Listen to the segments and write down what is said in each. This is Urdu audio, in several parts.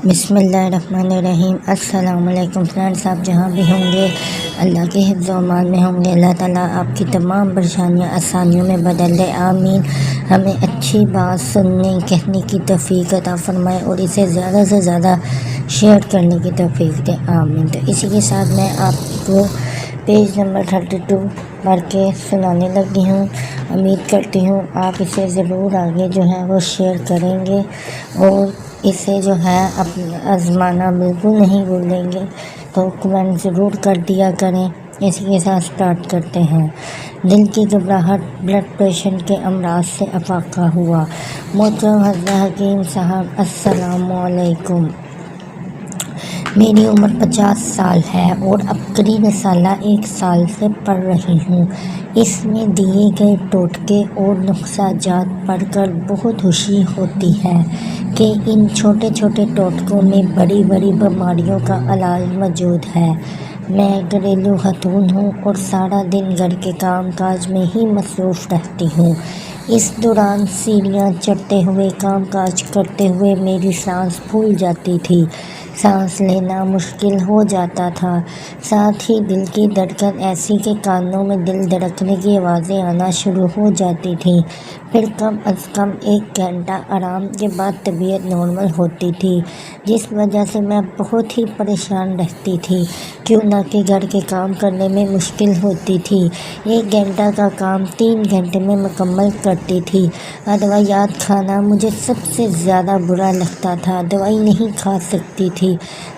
بسم اللہ الرحمن الرحیم۔ السلام علیکم فرینڈس، آپ جہاں بھی ہوں گے اللہ کے حفظ و امان میں ہوں گے۔ اللہ تعالیٰ آپ کی تمام پریشانیاں آسانیوں میں بدل دے، آمین۔ ہمیں اچھی بات سننے کہنے کی توفیق عطا فرمائے اور اسے زیادہ سے زیادہ شیئر کرنے کی توفیق دے، آمین۔ تو اسی کے ساتھ میں آپ کو پیج نمبر 32 پڑھ کے سنانے لگی ہوں۔ امید کرتی ہوں آپ اسے ضرور آگے جو ہے وہ شیئر کریں گے اور اسے جو ہے آزمانا بالکل نہیں بھولیں گے، تو کمنٹ ضرور کر دیا کریں۔ اسی کے ساتھ سٹارٹ کرتے ہیں۔ دل کی گھبراہٹ، بلڈ پریشر کے امراض سے افاقہ ہوا۔ محترم حضرت حکیم صاحب السلام علیکم۔ میری عمر 50 سال ہے اور ابکری رسالہ 1 سال سے پڑھ رہی ہوں۔ اس میں دیے گئے ٹوٹکے اور نسخہ جات پڑھ کر بہت خوشی ہوتی ہے کہ ان چھوٹے چھوٹے ٹوٹکوں میں بڑی بڑی بیماریوں کا علاج موجود ہے۔ میں گھریلو خاتون ہوں اور سارا دن گھر کے کام کاج میں ہی مصروف رہتی ہوں۔ اس دوران سیڑھیاں چڑھتے ہوئے، کام کاج کرتے ہوئے میری سانس پھول جاتی تھی، سانس لینا مشکل ہو جاتا تھا، ساتھ ہی دل کی دھڑکن ایسی کہ کانوں میں دل دھڑکنے کی آوازیں آنا شروع ہو جاتی تھیں۔ پھر کم از کم 1 گھنٹہ آرام کے بعد طبیعت نارمل ہوتی تھی، جس وجہ سے میں بہت ہی پریشان رہتی تھی، کیوں نہ کہ گھر کے کام کرنے میں مشکل ہوتی تھی۔ 1 گھنٹہ کا کام 3 گھنٹے میں مکمل کرتی تھی۔ ادویات کھانا مجھے سب سے زیادہ برا لگتا تھا، دوائی نہیں کھا سکتی تھی۔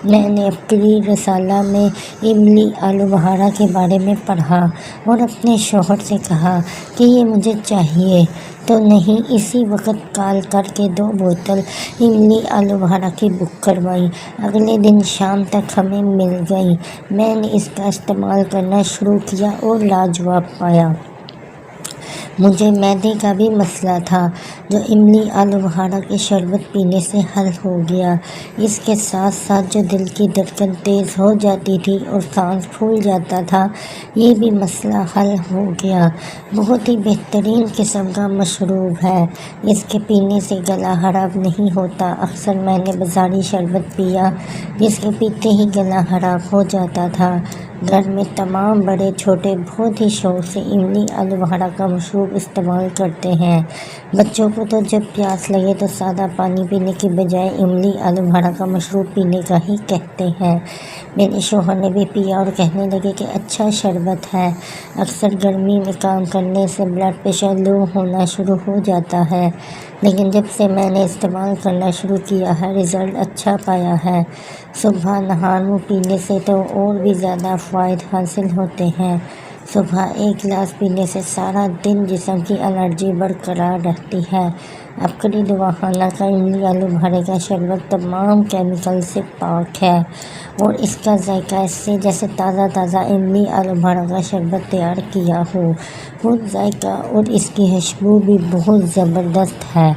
میں نے ابکری رسالہ میں املی آلو بخارا کے بارے میں پڑھا اور اپنے شوہر سے کہا کہ یہ مجھے چاہیے، تو نہیں اسی وقت کال کر کے 2 بوتل املی آلو بخارا کی بک کروائی۔ اگلے دن شام تک ہمیں مل گئی۔ میں نے اس کا استعمال کرنا شروع کیا اور لاجواب پایا۔ مجھے معدے کا بھی مسئلہ تھا، جو املی آلو بخارا کے شربت پینے سے حل ہو گیا۔ اس کے ساتھ ساتھ جو دل کی دھڑکن تیز ہو جاتی تھی اور سانس پھول جاتا تھا، یہ بھی مسئلہ حل ہو گیا۔ بہت ہی بہترین قسم کا مشروب ہے، اس کے پینے سے گلا خراب نہیں ہوتا۔ اکثر میں نے بازاری شربت پیا جس کے پیتے ہی گلا خراب ہو جاتا تھا۔ گھر میں تمام بڑے چھوٹے بہت ہی شوق سے املی آلو بخارا کا مشروب استعمال کرتے ہیں۔ بچوں کو تو جب پیاس لگے تو سادہ پانی پینے کی بجائے املی آلو بخارا کا مشروب پینے کا ہی کہتے ہیں۔ میرے شوہر نے بھی پیا اور کہنے لگے کہ اچھا شربت ہے۔ اکثر گرمی میں کام کرنے سے بلڈ پریشر لو ہونا شروع ہو جاتا ہے، لیکن جب سے میں نے استعمال کرنا شروع کیا ہے، رزلٹ اچھا پایا ہے۔ صبح نہار منہ پینے سے تو اور بھی زیادہ فوائد حاصل ہوتے ہیں۔ صبح 1 گلاس پینے سے سارا دن جسم کی انرجی برقرار رہتی ہے۔ ابکری دواخانہ کا املی آلو بخارے کا شربت تمام کیمیکل سے پاک ہے اور اس کا ذائقہ ایسے جیسے تازہ تازہ املی آلو بخارا کا شربت تیار کیا ہو۔ خود ذائقہ اور اس کی خوشبو بھی بہت زبردست ہے۔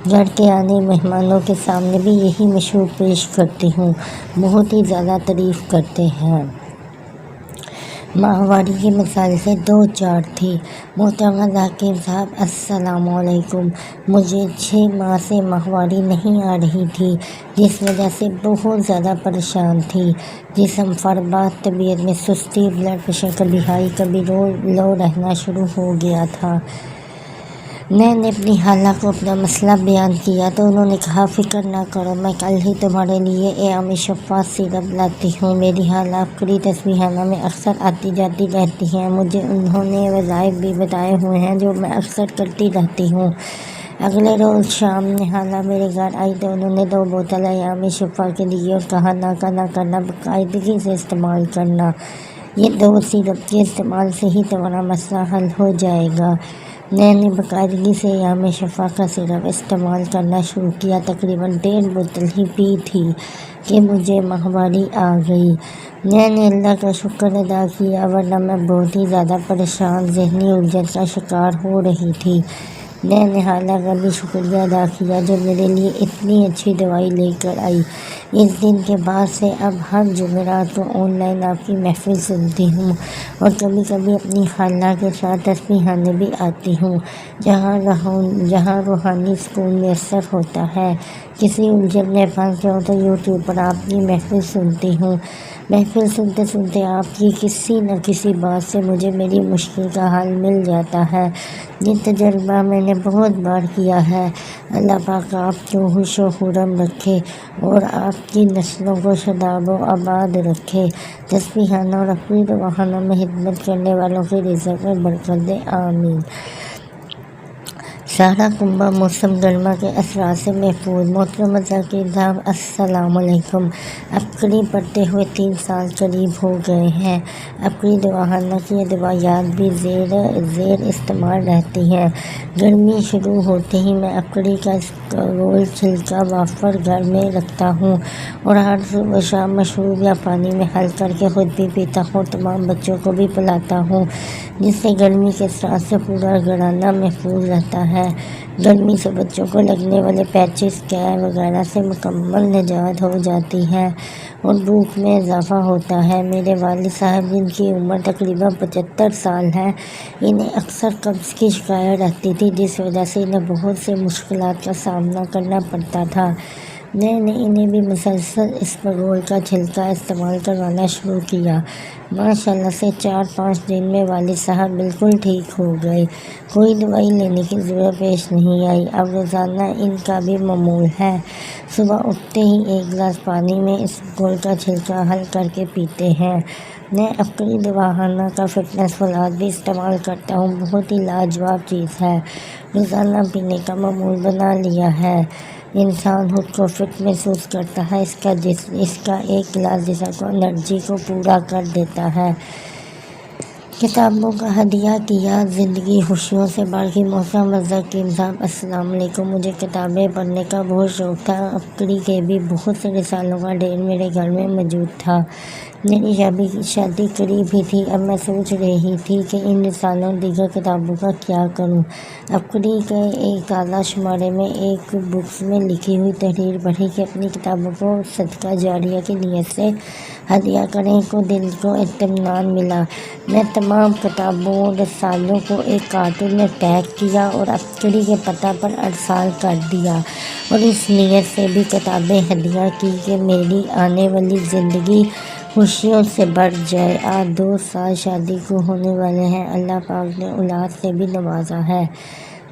گھر کے آنے مہمانوں کے سامنے بھی یہی مشروب پیش کرتی ہوں، بہت ہی زیادہ تعریف کرتے ہیں۔ ماہواری کے مسائل سے 2 چار تھی۔ محترم حکیم صاحب السلام علیکم۔ مجھے 6 ماہ سے ماہواری نہیں آ رہی تھی، جس وجہ سے بہت زیادہ پریشان تھی۔ جسم فرباد، طبیعت میں سستی، بلڈ پریشر کبھی ہائی کبھی لو رہنا شروع ہو گیا تھا۔ میں نے اپنی خالہ کو اپنا مسئلہ بیان کیا تو انہوں نے کہا فکر نہ کرو، میں کل ہی تمہارے لیے ایام شفا سیرپ لاتی ہوں۔ میری خالہ ابکری تسبیحانہ میں اکثر آتی جاتی رہتی ہیں، مجھے انہوں نے وظائف بھی بتائے ہوئے ہیں جو میں اکثر کرتی رہتی ہوں۔ اگلے روز شام میں خالہ میرے گھر آئی تو انہوں نے 2 بوتل ایام شفا کے دی اور کہا ناکا نہ کرنا، باقاعدگی سے استعمال کرنا۔ یہ 2 سیرپ کے استعمال سے ہی تمہارا مسئلہ حل ہو جائے گا۔ میں نے باقاعدگی سے ایام شفا کا سیرپ استعمال کرنا شروع کیا۔ تقریباً 1.5 بوتل ہی پی تھی کہ مجھے ماہواری آ گئی۔ میں نے اللہ کا شکر ادا کیا، ورنہ میں بہت ہی زیادہ پریشان، ذہنی الجھن کا شکار ہو رہی تھی۔ میں نے حالہ کا بھی شکریہ ادا کیا جو میرے لیے اتنی اچھی دوائی لے کر آئی۔ اس دن کے بعد سے اب ہر جمعرات کو آن لائن آپ کی محفل سنتی ہوں اور کبھی کبھی اپنی خالہ کے ساتھ تسبیحانے بھی آتی ہوں، جہاں روحانی سکون میسر ہوتا ہے۔ کسی الجھن میں پھنس جاؤ تو یوٹیوب پر آپ کی محفل سنتی ہوں۔ محفل سنتے سنتے آپ کی کسی نہ کسی بات سے مجھے میری مشکل کا حل مل جاتا ہے۔ یہ تجربہ میں نے بہت بار کیا ہے۔ اللہ پاک آپ کو خوش و خرم رکھے اور آپ کی نسلوں کو شاداب و آباد رکھے۔ تسبیحانہ اور عقیدت دعاخانوں میں خدمت کرنے والوں کے رزق میں برکت دے، آمین۔ سارا کنبہ موسم گرما کے اثرات سے محفوظ۔ محترم ذاکرین صاحب السلام علیکم۔ عقیدی پڑھتے ہوئے 3 سال قریب ہو گئے ہیں۔ عقیدی دواخانہ کی یہ دوائیات بھی زیر استعمال رہتی ہیں۔ گرمی شروع ہوتے ہی میں عقیدی کا گول چھلکا وافر گھر میں رکھتا ہوں اور ہر صبح شام مشروب یا پانی میں حل کر کے خود بھی پیتا ہوں، تمام بچوں کو بھی پلاتا ہوں، جس سے گرمی کے اثرات سے پورا گھرانہ محفوظ رہتا ہے۔ گرمی سے بچوں کو لگنے والے پیچز، کیے وغیرہ سے مکمل نجات ہو جاتی ہے اور بھوک میں اضافہ ہوتا ہے۔ میرے والد صاحب، جن کی عمر تقریباً 75 سال ہے، انہیں اکثر قبض کی شکایت رہتی تھی، جس وجہ سے انہیں بہت سے مشکلات کا سامنا کرنا پڑتا تھا۔ میں نے انہیں بھی مسلسل اسپغول کا چھلکا استعمال کروانا شروع کیا۔ ماشاءاللہ سے 4-5 دن میں والد صاحب بالکل ٹھیک ہو گئے، کوئی دوائی لینے کی ضرورت پیش نہیں آئی۔ اب روزانہ ان کا بھی معمول ہے، صبح اٹھتے ہی 1 گلاس پانی میں اسپغول کا چھلکا حل کر کے پیتے ہیں۔ میں عقیدی دواخانہ کا فٹنس فلاد بھی استعمال کرتا ہوں، بہت ہی لاجواب چیز ہے، روزانہ پینے کا معمول بنا لیا ہے۔ انسان خود کو فٹ محسوس کرتا ہے، اس کا 1 گلاس جسم کو انرجی کو پورا کر دیتا ہے۔ کتابوں کا ہدیہ کیا، زندگی خوشیوں سے بھر گئی۔ محترم ذاکرین صاحب السلام علیکم۔ مجھے کتابیں پڑھنے کا بہت شوق تھا۔ عقیدی کے بھی بہت سے رسالوں کا ڈھیر میرے گھر میں موجود تھا۔ میری شادی قریب ہی تھی۔ اب میں سوچ رہی تھی کہ ان رسالوں اور دیگر کتابوں کا کیا کروں۔ عقیدی کے ایک تازہ شمارے میں ایک بکس میں لکھی ہوئی تحریر پڑھی کہ اپنی کتابوں کو صدقہ جاریہ کی نیت سے ہدیہ کریں تو دل کو اطمینان ملا۔ میں تمام کتابوں اور رسالوں کو ایک کارٹون میں پیک کیا اور عقیدی کے پتہ پر ارسال کر دیا اور اس نیت سے بھی کتابیں ہدیہ کی کہ میری آنے والی زندگی خوشیوں سے بھر جائے۔ آج 2 سال شادی کو ہونے والے ہیں۔ اللہ پاک نے اولاد سے بھی نوازا ہے،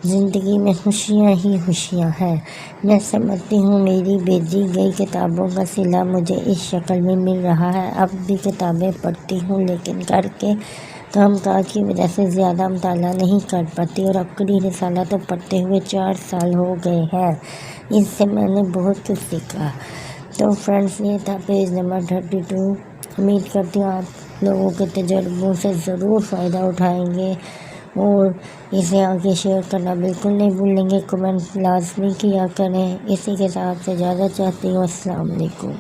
زندگی میں خوشیاں ہی خوشیاں ہیں۔ میں سمجھتی ہوں میری بھیجی گئی کتابوں کا صلہ مجھے اس شکل میں مل رہا ہے۔ اب بھی کتابیں پڑھتی ہوں، لیکن گھر کے کام کاج کی وجہ سے زیادہ مطالعہ نہیں کر پاتی اور عقیدی رسالہ تو پڑھتے ہوئے 4 سال ہو گئے ہیں۔ اس سے میں نے بہت کچھ سیکھا۔ تو فرینڈز، یہ تھا پیج نمبر 32۔ امید کرتی ہوں آپ لوگوں کے تجربوں سے ضرور فائدہ اٹھائیں گے اور اسے آگے شیئر کرنا بالکل نہیں بھولیں گے۔ کمنٹ لازمی کیا کریں۔ اسی کے ساتھ اجازت چاہتی ہوں۔ السلام علیکم۔